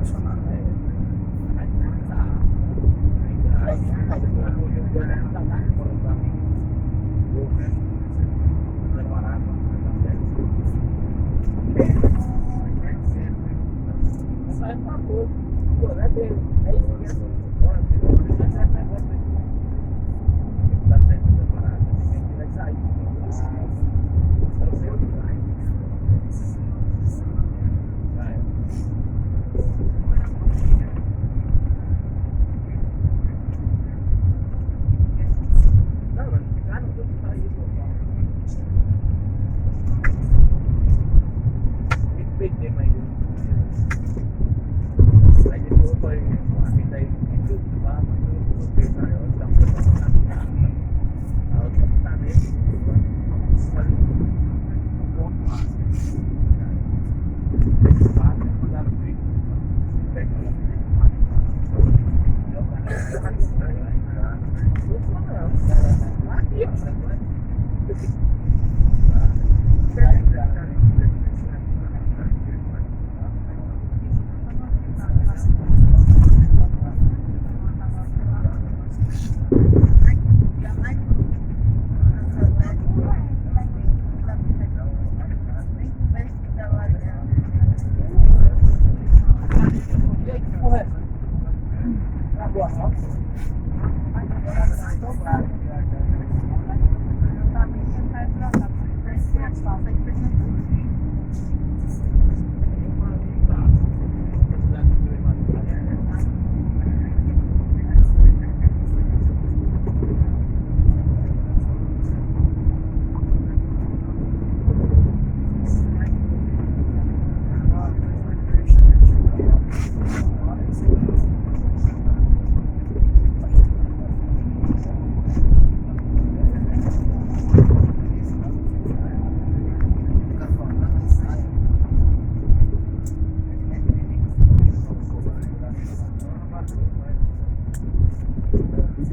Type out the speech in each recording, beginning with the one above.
apaixonado.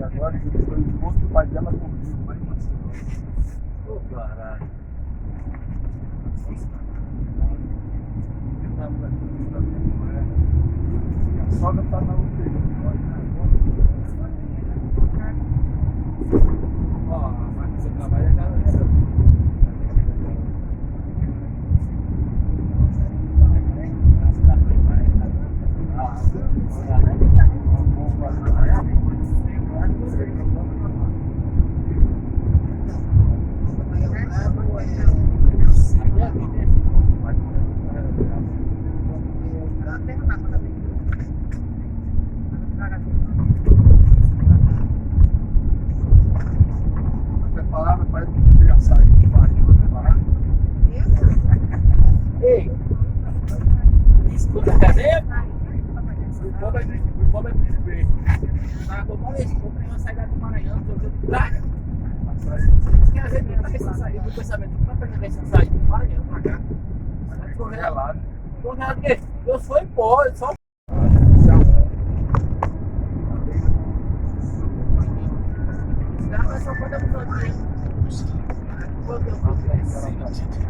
Agora que foi o posto do pai dela comigo, vai acontecer. Ô, caralho. A sogra tá na UTI. Ó, a máquina de trabalho é galera. Preparada para pegar sair de farinha, preparada? Ei! Escuta, cadê? O pobre é desespero. Ah, vou falar isso, comprei uma saída do Maranhão, tô vendo praga. Porque às vezes tá essa saída, o pensamento, como é que eu essa saída do Maranhão pra cá? Mas tô relado. Tô relado porque eu sou embora, só. Só quando eu vou fazer. Quando eu vou fazer.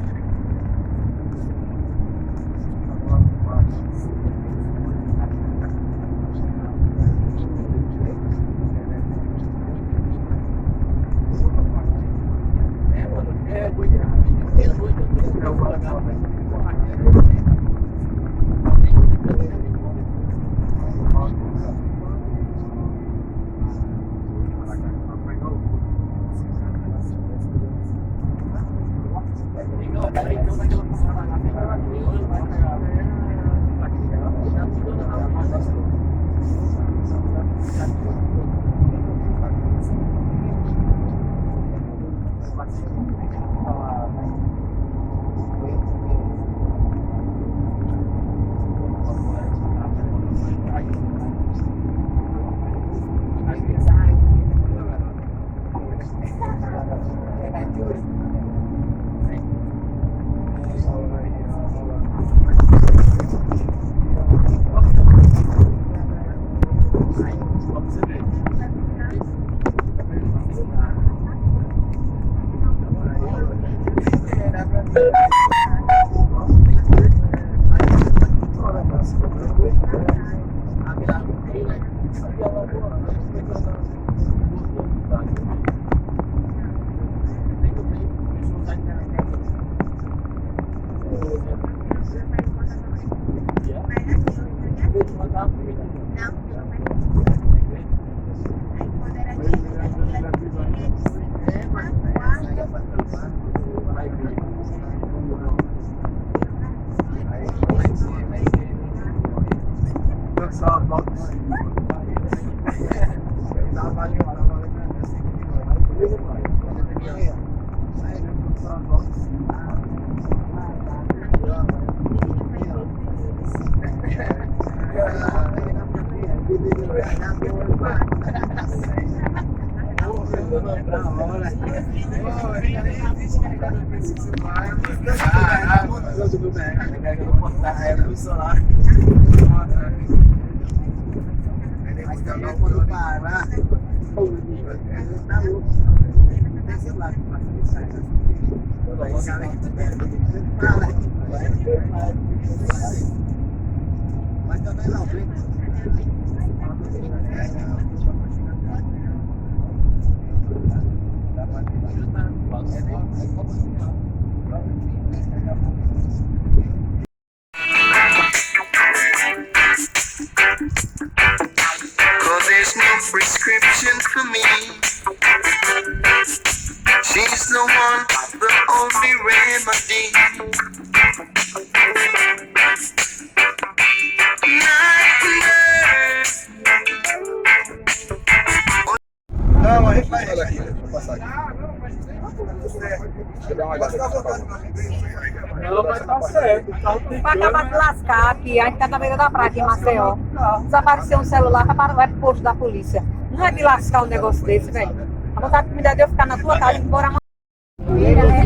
Quando parar, tá louco. Tem celular que passa que sai. Mas também não, vem. Cause there's no prescription for me. She's the one, the only remedy. Não, a gente vai aqui, vou passar aqui. Não, mas tá certo. Pra acabar de lascar aqui, a gente tá na beira da praia aqui em Maceió. Desapareceu um celular, vai pro posto da polícia. Não é de lascar um negócio desse, velho. A vontade que me dá de eu ficar na tua casa e embora amanhã.